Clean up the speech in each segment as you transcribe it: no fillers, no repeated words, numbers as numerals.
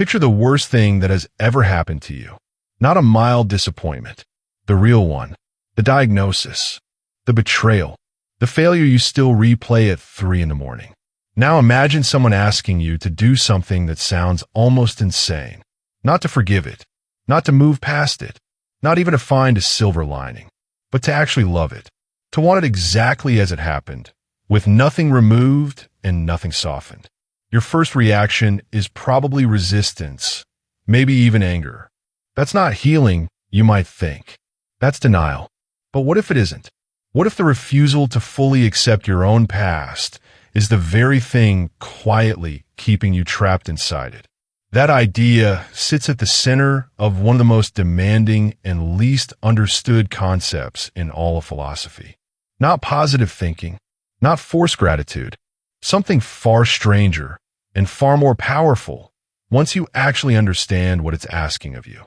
Picture the worst thing that has ever happened to you. Not a mild disappointment. The real one. The diagnosis. The betrayal. The failure you still replay at 3 in the morning. Now imagine someone asking you to do something that sounds almost insane. Not to forgive it. Not to move past it. Not even to find a silver lining. But to actually love it. To want it exactly as it happened. With nothing removed and nothing softened. Your first reaction is probably resistance. Maybe even anger. That's not healing, you might think. That's denial. But what if it isn't? What if the refusal to fully accept your own past is the very thing quietly keeping you trapped inside it? That idea sits at the center of one of the most demanding and least understood concepts in all of philosophy. Not positive thinking, not forced gratitude, something far stranger and far more powerful once you actually understand what it's asking of you.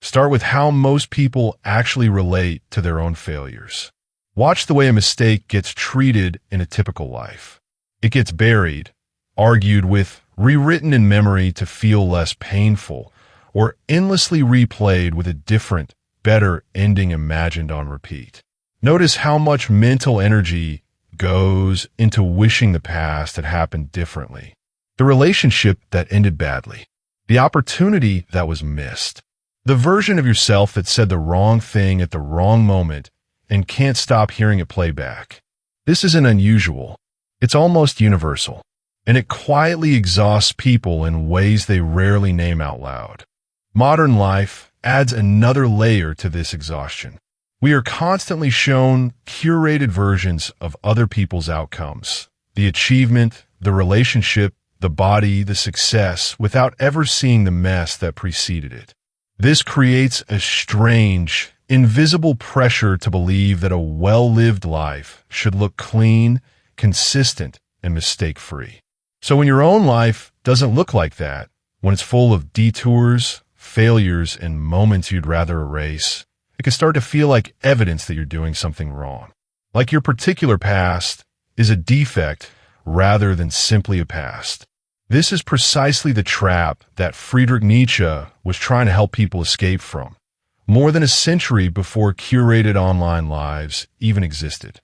Start with how most people actually relate to their own failures. Watch the way a mistake gets treated in a typical life. It gets buried, argued with, rewritten in memory to feel less painful, or endlessly replayed with a different, better ending imagined on repeat. Notice how much mental energy goes into wishing the past had happened differently. The relationship that ended badly. The opportunity that was missed. The version of yourself that said the wrong thing at the wrong moment and can't stop hearing it play back. This isn't unusual. It's almost universal. And it quietly exhausts people in ways they rarely name out loud. Modern life adds another layer to this exhaustion. We are constantly shown curated versions of other people's outcomes, the achievement, the relationship, the body, the success, without ever seeing the mess that preceded it. This creates a strange, invisible pressure to believe that a well-lived life should look clean, consistent, and mistake-free. So when your own life doesn't look like that, when it's full of detours, failures, and moments you'd rather erase, it can start to feel like evidence that you're doing something wrong. Like your particular past is a defect rather than simply a past. This is precisely the trap that Friedrich Nietzsche was trying to help people escape from, more than a century before curated online lives even existed.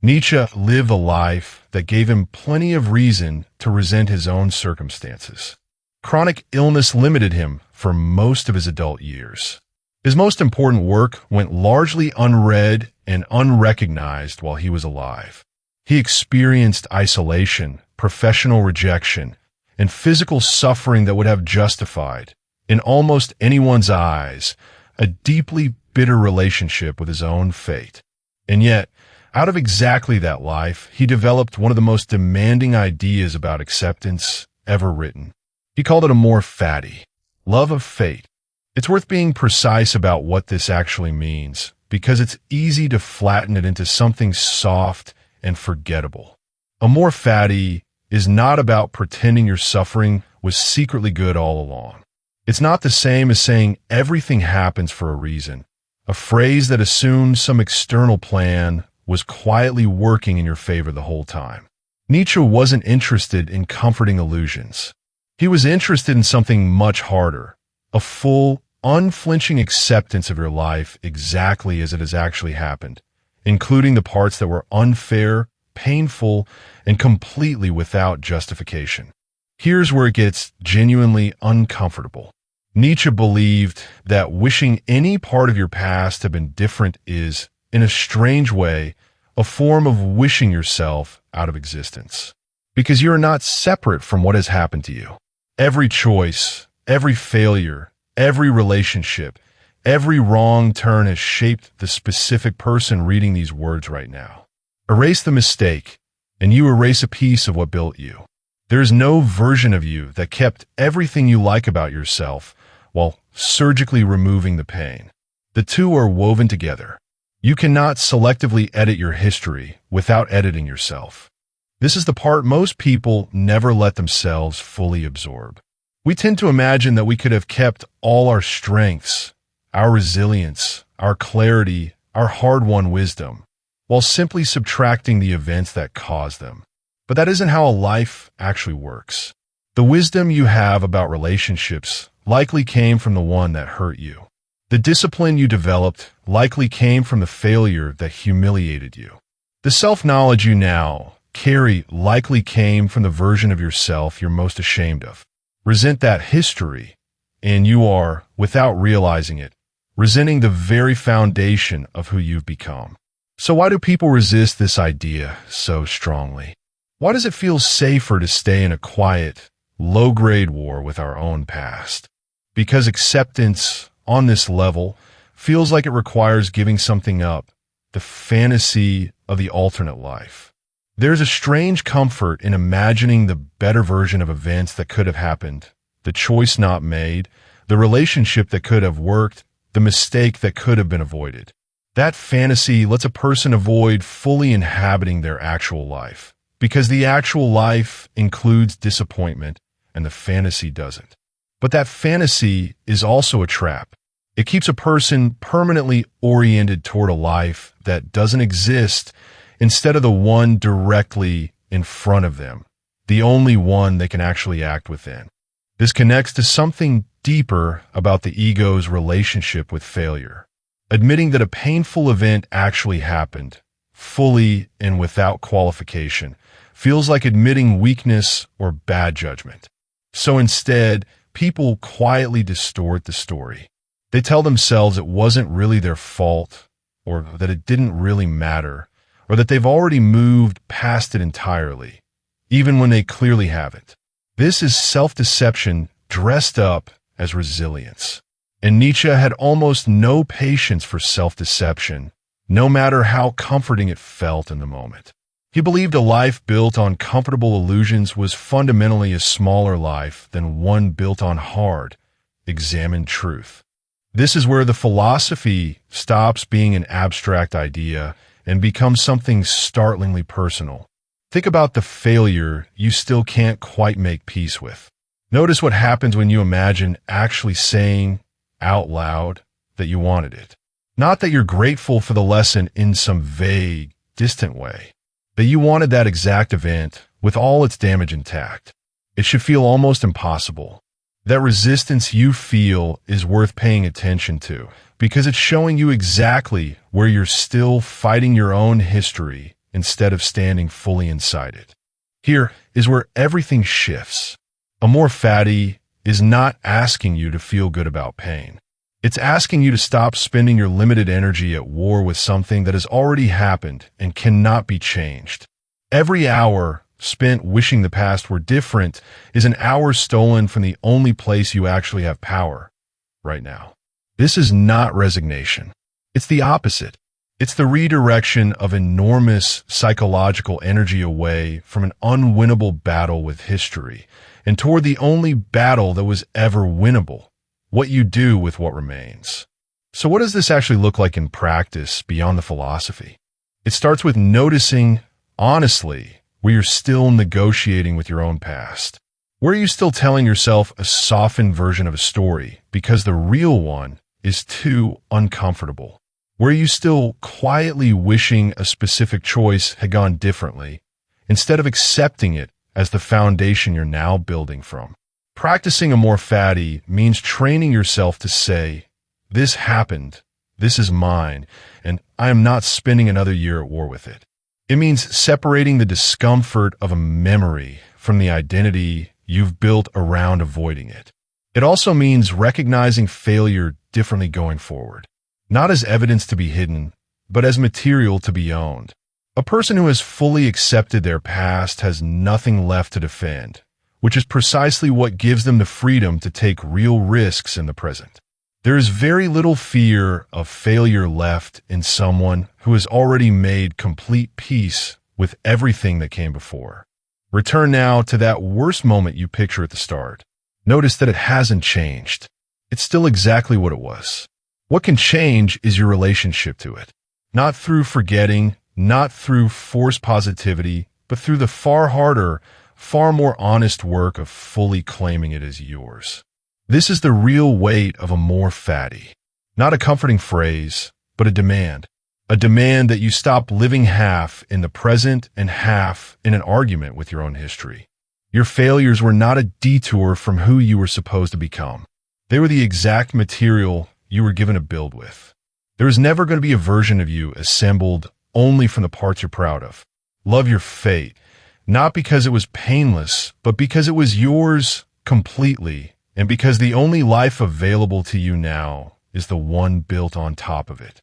Nietzsche lived a life that gave him plenty of reason to resent his own circumstances. Chronic illness limited him for most of his adult years. His most important work went largely unread and unrecognized while he was alive. He experienced isolation, professional rejection, and physical suffering that would have justified, in almost anyone's eyes, a deeply bitter relationship with his own fate. And yet, out of exactly that life, he developed one of the most demanding ideas about acceptance ever written. He called it Amor Fati, love of fate. It's worth being precise about what this actually means, because it's easy to flatten it into something soft and forgettable. Amor Fati is not about pretending your suffering was secretly good all along. It's not the same as saying everything happens for a reason, a phrase that assumes some external plan was quietly working in your favor the whole time. Nietzsche wasn't interested in comforting illusions. He was interested in something much harder, a full, unflinching acceptance of your life exactly as it has actually happened, including the parts that were unfair, painful, and completely without justification. Here's where it gets genuinely uncomfortable. Nietzsche believed that wishing any part of your past had been different is, in a strange way, a form of wishing yourself out of existence. Because you are not separate from what has happened to you. Every choice, every failure, every relationship, every wrong turn has shaped the specific person reading these words right now. Erase the mistake, and you erase a piece of what built you. There is no version of you that kept everything you like about yourself while surgically removing the pain. The two are woven together. You cannot selectively edit your history without editing yourself. This is the part most people never let themselves fully absorb. We tend to imagine that we could have kept all our strengths, our resilience, our clarity, our hard-won wisdom, while simply subtracting the events that caused them. But that isn't how a life actually works. The wisdom you have about relationships likely came from the one that hurt you. The discipline you developed likely came from the failure that humiliated you. The self-knowledge you now carry likely came from the version of yourself you're most ashamed of. Resent that history, and you are, without realizing it, resenting the very foundation of who you've become. So why do people resist this idea so strongly? Why does it feel safer to stay in a quiet, low-grade war with our own past? Because acceptance on this level feels like it requires giving something up, the fantasy of the alternate life. There's a strange comfort in imagining the better version of events that could have happened, the choice not made, the relationship that could have worked, the mistake that could have been avoided. That fantasy lets a person avoid fully inhabiting their actual life, because the actual life includes disappointment and the fantasy doesn't. But that fantasy is also a trap. It keeps a person permanently oriented toward a life that doesn't exist instead of the one directly in front of them, the only one they can actually act within. This connects to something deeper about the ego's relationship with failure. Admitting that a painful event actually happened, fully and without qualification, feels like admitting weakness or bad judgment. So instead, people quietly distort the story. They tell themselves it wasn't really their fault, or that it didn't really matter, or that they've already moved past it entirely, even when they clearly haven't. This is self-deception dressed up as resilience. And Nietzsche had almost no patience for self-deception, no matter how comforting it felt in the moment. He believed a life built on comfortable illusions was fundamentally a smaller life than one built on hard, examined truth. This is where the philosophy stops being an abstract idea and becomes something startlingly personal. Think about the failure you still can't quite make peace with. Notice what happens when you imagine actually saying out loud that you wanted it. Not that you're grateful for the lesson in some vague, distant way. That you wanted that exact event with all its damage intact. It should feel almost impossible. That resistance you feel is worth paying attention to because it's showing you exactly where you're still fighting your own history instead of standing fully inside it. Here is where everything shifts. Amor Fati is not asking you to feel good about pain. It's asking you to stop spending your limited energy at war with something that has already happened and cannot be changed. Every hour spent wishing the past were different is an hour stolen from the only place you actually have power, right now. This is not resignation. It's the opposite. It's the redirection of enormous psychological energy away from an unwinnable battle with history and toward the only battle that was ever winnable, what you do with what remains. So what does this actually look like in practice beyond the philosophy? It starts with noticing, honestly, where you're still negotiating with your own past. Where are you still telling yourself a softened version of a story because the real one is too uncomfortable? Where are you still quietly wishing a specific choice had gone differently instead of accepting it as the foundation you're now building from? Practicing Amor Fati means training yourself to say, this happened, this is mine, and I am not spending another year at war with it. It means separating the discomfort of a memory from the identity you've built around avoiding it. It also means recognizing failure differently going forward, not as evidence to be hidden, but as material to be owned. A person who has fully accepted their past has nothing left to defend, which is precisely what gives them the freedom to take real risks in the present. There is very little fear of failure left in someone who has already made complete peace with everything that came before. Return now to that worst moment you picture at the start. Notice that it hasn't changed. It's still exactly what it was. What can change is your relationship to it. Not through forgetting, not through forced positivity, but through the far harder, far more honest work of fully claiming it as yours. This is the real weight of Amor Fati. Not a comforting phrase, but a demand. A demand that you stop living half in the present and half in an argument with your own history. Your failures were not a detour from who you were supposed to become. They were the exact material you were given to build with. There is never going to be a version of you assembled only from the parts you're proud of. Love your fate, not because it was painless, but because it was yours completely, and because the only life available to you now is the one built on top of it.